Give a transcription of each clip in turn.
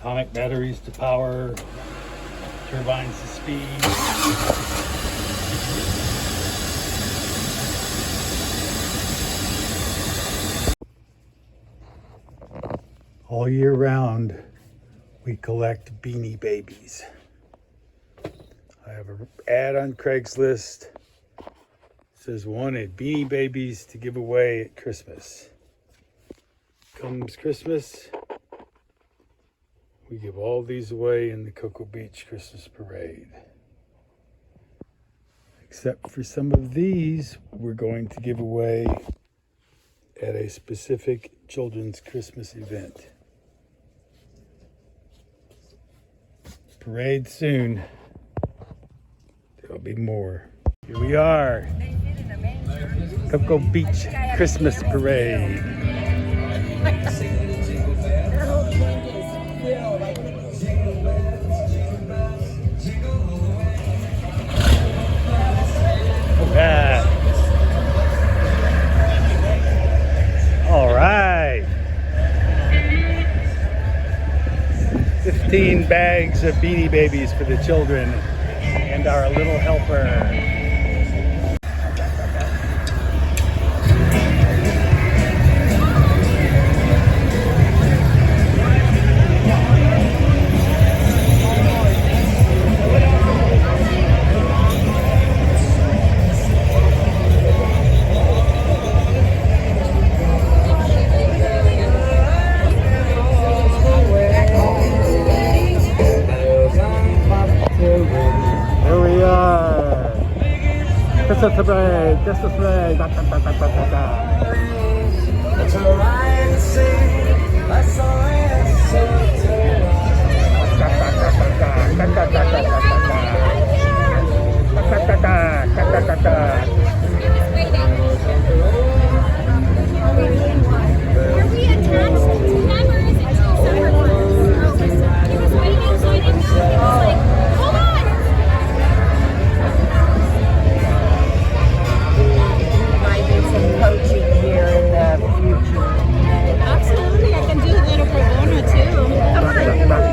atomic batteries to power, turbines to speed. All year round, we collect Beanie Babies. I have an ad on Craigslist. It says wanted Beanie Babies to give away at Christmas. Comes Christmas, we give all these away in the Cocoa Beach Christmas Parade. Except for some of these, we're going to give away at a specific children's Christmas event. Parade soon. There'll be more. Here we are. Cocoa Beach Christmas Parade. All right. 15 bags of Beanie Babies for the children and our little helper. Christmas parade, Christmas parade, da, da, da, da, da, da. That's all right to sing, that's all right to sing. Da, da, da, da, da, da, da, da, da, da, da, da, da, da. Are we attached to them or is it two separate ones? He was waiting outside and he was like, hold on! Some coaching here in the future. Absolutely, I can do a little pro bono too. Come on.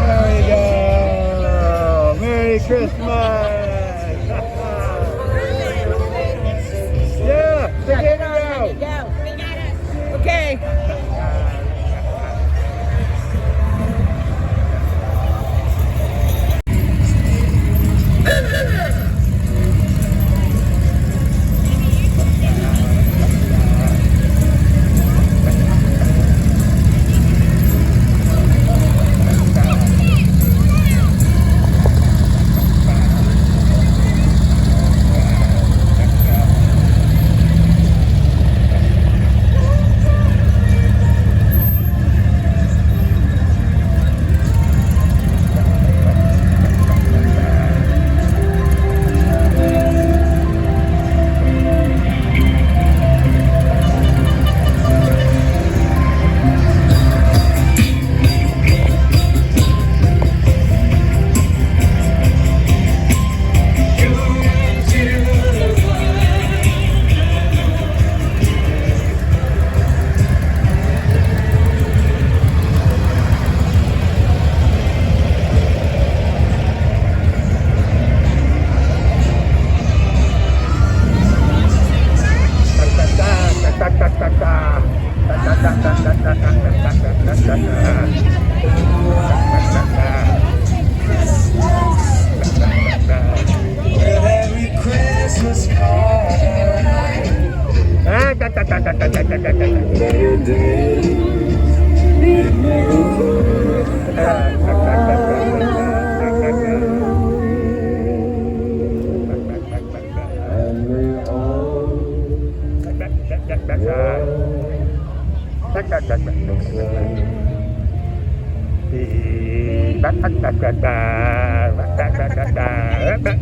There we go. Merry Christmas. Yeah, there you go. We got it. Okay.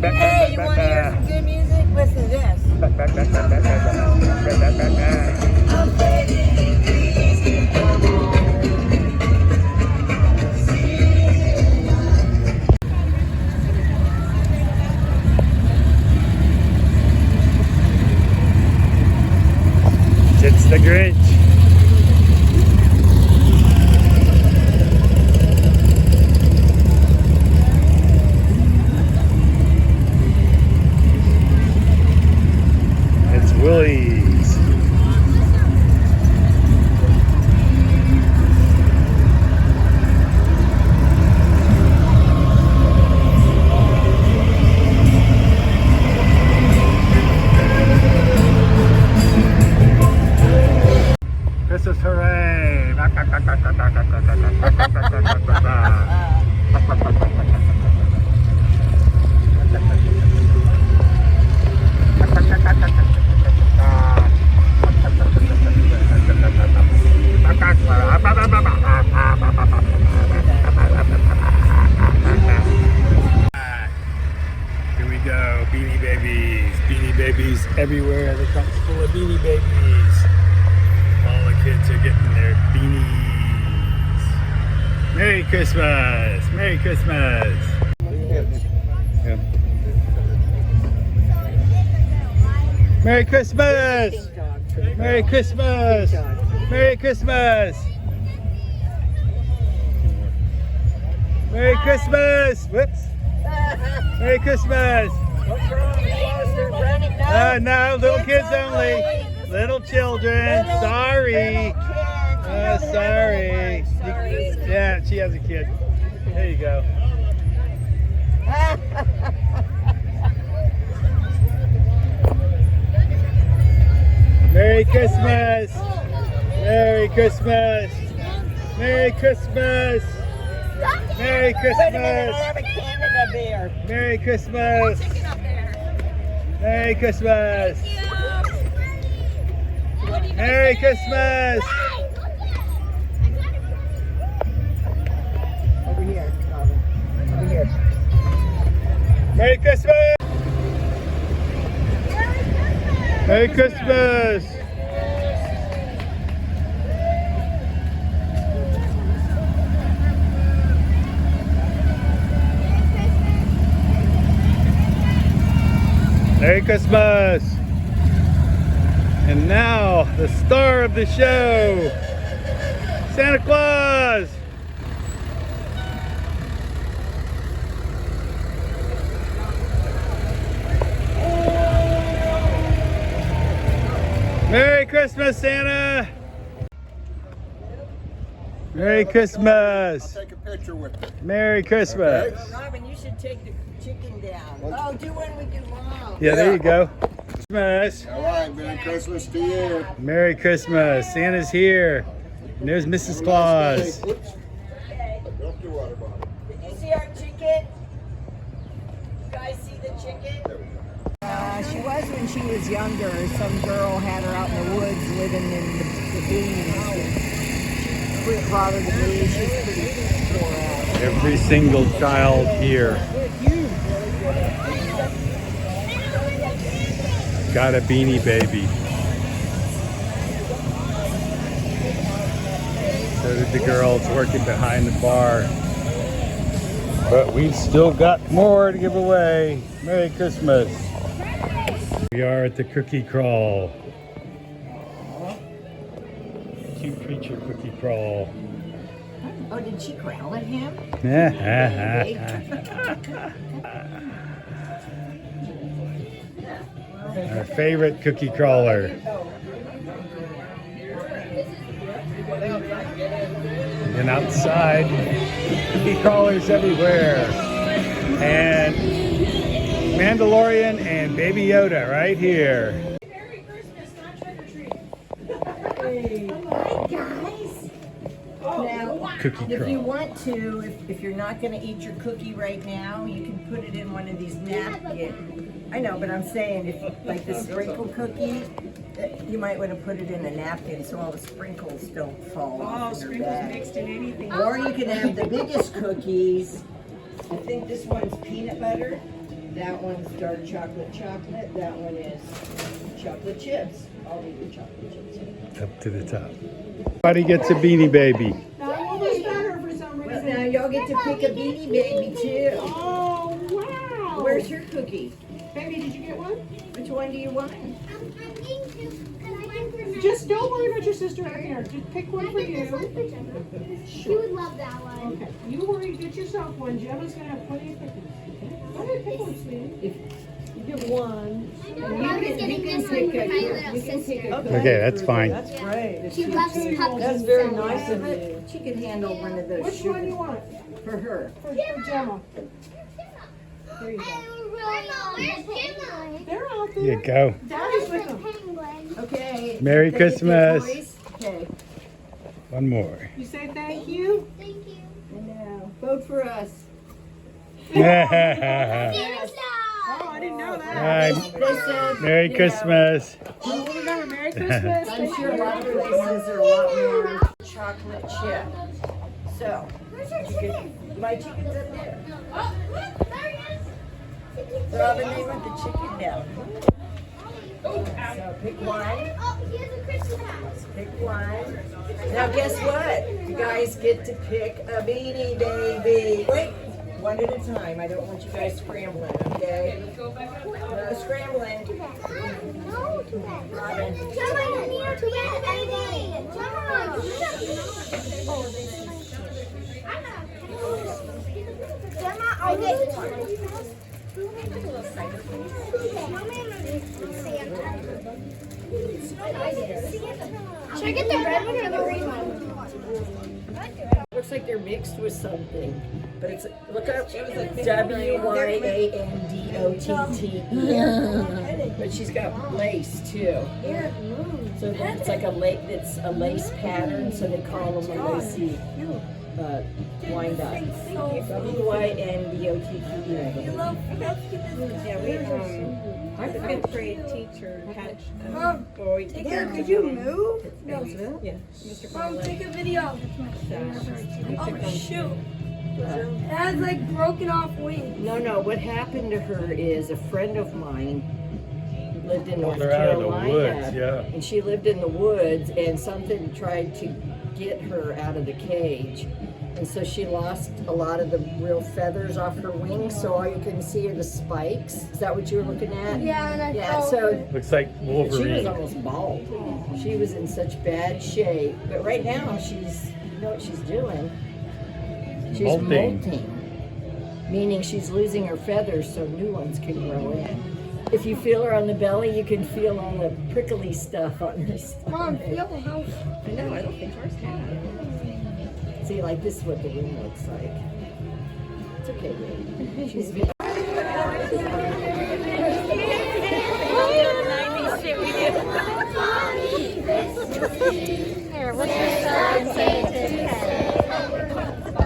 Hey, you want to hear some good music? Listen to this. It's the Grinch. Here we go, Beanie Babies. Beanie Babies everywhere. The trunk's full of Beanie Babies. All the kids are getting their beanies. Merry Christmas! Merry Christmas! Yeah. Merry Christmas! Merry Christmas! Merry Christmas! Merry Christmas! Whoops! Merry Christmas! No, little kids only. Little children. Sorry. Sorry. Yeah, she has a kid. There you go. Merry Christmas! Merry Christmas! Merry Christmas! Merry Christmas! have a Canada bear. Merry Christmas! Merry Christmas! Merry Christmas! Over here, Calvin. Over here. Merry Christmas! Merry Christmas! Merry Christmas! And now, the star of the show, Santa Claus! Merry Christmas, Santa! Merry Christmas! Take a picture with it. Merry Christmas! Robin, you should take the chicken down. Oh, do one with your mom. Yeah, there you go. Christmas! All right, Merry Christmas to you. Merry Christmas! Santa's here. And there's Mrs. Claus. Oops. Drop your water bottle. Did you see our chicken? You guys see the chicken? She was when she was younger. Some girl had her out in the woods living in the bees. She wouldn't bother the bees. She's pretty poor out. Every single child here got a Beanie Baby. So did the girls working behind the bar. But we've still got more to give away. Merry Christmas. We are at the cookie crawl. Cute creature cookie crawl. Oh, did she growl at him? Our favorite cookie crawler. And outside, cookie crawlers everywhere. And Mandalorian and Baby Yoda right here. Merry Christmas, not trick or treat. Hi, guys. Now, Cookie if you crawl. want to, if you're not going to eat your cookie right now, you can put it in one of these napkins. I know, but I'm saying if like the sprinkle cookie, you might want to put it in a napkin so all the sprinkles don't fall off in your bag. Mixed in anything. Or you can have the biggest cookies. I think this one's peanut butter. That one's dark chocolate. That one is chocolate chips. I'll eat the chocolate chips. Up to the top. Everybody gets a Beanie Baby. That one was better for some Well, reason. now y'all get to pick a Beanie Baby too. Oh, wow. Where's your cookie? Baby, did you get one? Which one do you want? Just don't worry about your sister out here. Just pick one for you. She would love that one. Okay. You worry, get yourself one. Gemma's going to have plenty of cookies. Go ahead, pick one, sweetie. You get one. I was getting this one for my little sister. Okay, that's fine. That's great. She loves puppies. That's very so nice of much. you. She can handle one of those Which one do you sugar want? for her. For Gemma. There you go. Where's Gemma? They're out Here you there. go. Daddy's with them. Penguin. Okay. Merry They get their Christmas. toys? Okay. One more. You say thank you. Thank you. And now, vote for us. Oh, I didn't know that. Hi. They said, Merry you know, Christmas. Oh, remember, Merry Christmas. I'm sure a lot of places are a lot more chocolate chip. So, my chicken's up there. Oh, look, there he is. Robin, they want the chicken down. So pick one. Oh, he has a Christmas hat. Pick one. Now guess what? You guys get to pick a Beanie Baby. Wait, one at a time. I don't want you guys scrambling, okay? No scrambling. No, too bad. Robin. Come on, Nina, too bad, baby. Come on. Oh, this is. Grandma, I'll get one. Should I get the red one or the green one? Looks like they're mixed with something, but it's look up WYANDOTTE. But she's got lace too. So then it's like a lace pattern. So they call them a lacy wind up. WYNDOTTE. Our fifth grade teacher had Boy, could you move? No. yeah. Mom, take a video. Oh shoot. It has like broken off wings. No. What happened to her is a friend of mine lived in North They're out of the Carolina, woods, yeah. and she lived in the woods, and something tried to get her out of the cage, and so she lost a lot of the real feathers off her wings. So all you can see are the spikes. Is that what you were looking at? Yeah, and I Yeah. felt So Looks like she was Wolverine. almost bald. She was in such bad shape, but right now she's, you know what she's doing? She's Molting. molting, meaning she's losing her feathers so new ones can grow in. If you feel her on the belly, you can feel all the prickly stuff on her stomach. Mom, feel how. I know, I don't think ours have. See, like this is what the room looks like. It's okay, baby. She's been. Here, what's your song? Say it to his head.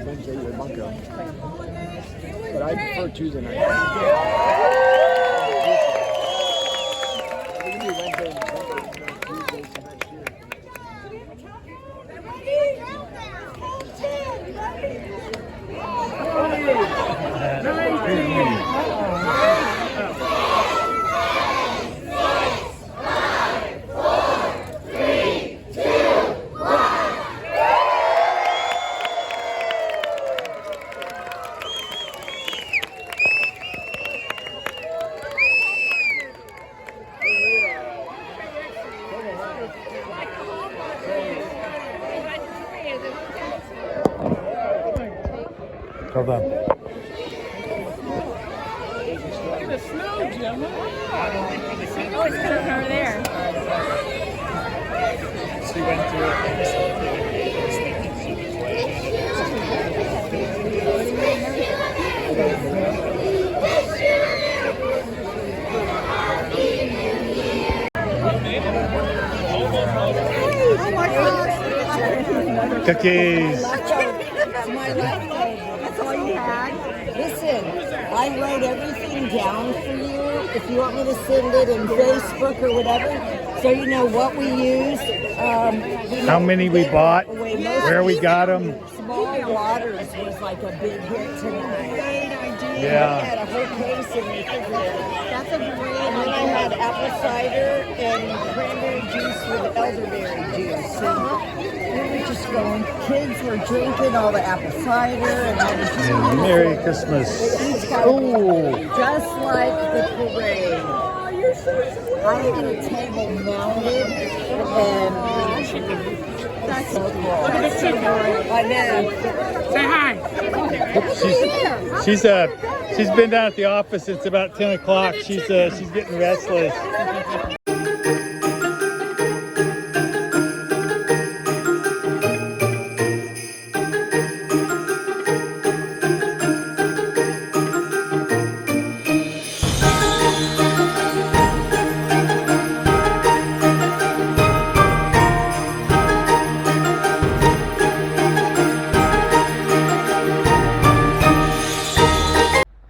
Wednesday or Bunko. But I prefer Tuesday night. We can do Wednesday and Tuesday for next year. Hold on. Oh my God. Cookies. It's my leftover. That's all you had? Listen, I wrote everything down for you. If you want me to send it in Facebook or whatever, so you know what we used. How many we bought, where we got them. Small Waters was like a big hit tonight. Great idea. Yeah. I had a whole case in the refrigerator. That's a great idea. And then I had apple cider and cranberry juice with elderberry juice. And we were just going. Kids were drinking all the apple cider and all the juice. And Merry Christmas. Oh, Just like the parade. I had a table mounted and that's so cool. Look at the chicken. I know. Say hi. she's been down at the office since about 10 o'clock. She's getting restless.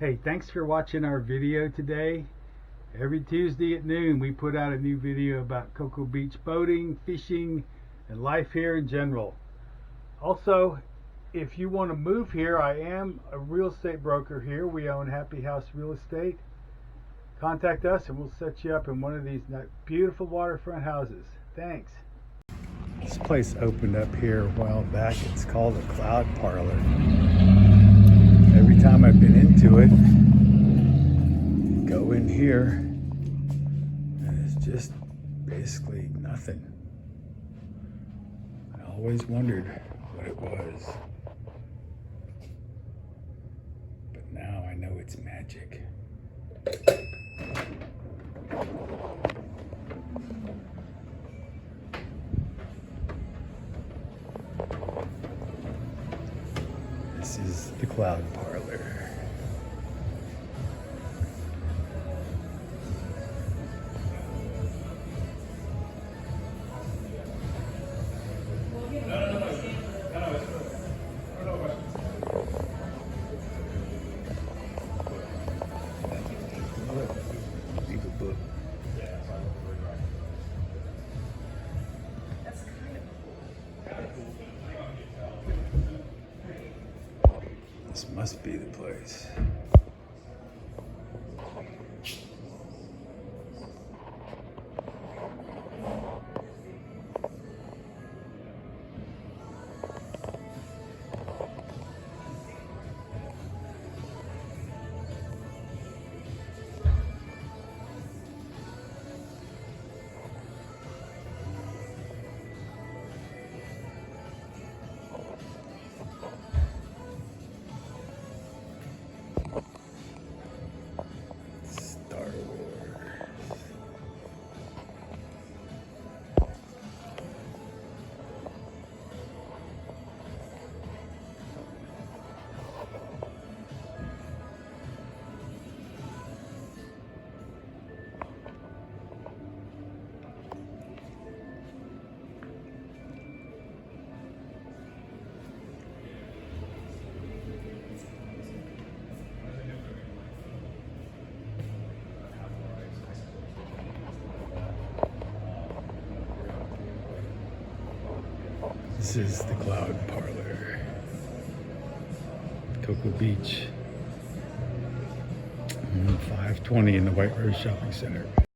Hey, thanks for watching our video today. Every Tuesday at noon we put out a new video about Cocoa Beach boating, fishing, and life here in general. Also, if you want to move here, I am a real estate broker here. We own Happy House Real Estate. Contact us and we'll set you up in one of these beautiful waterfront houses. Thanks. This place opened up here a while back. It's called the Cloud Parlor. Every time I've been into it, go in here, and it's just basically nothing. I always wondered what it was, but now I know it's magic. This is the Cloud Parlor. Leave a book. This must be the place. This is the Cloud Parlor, Cocoa Beach, 520 in the White Rose Shopping Center.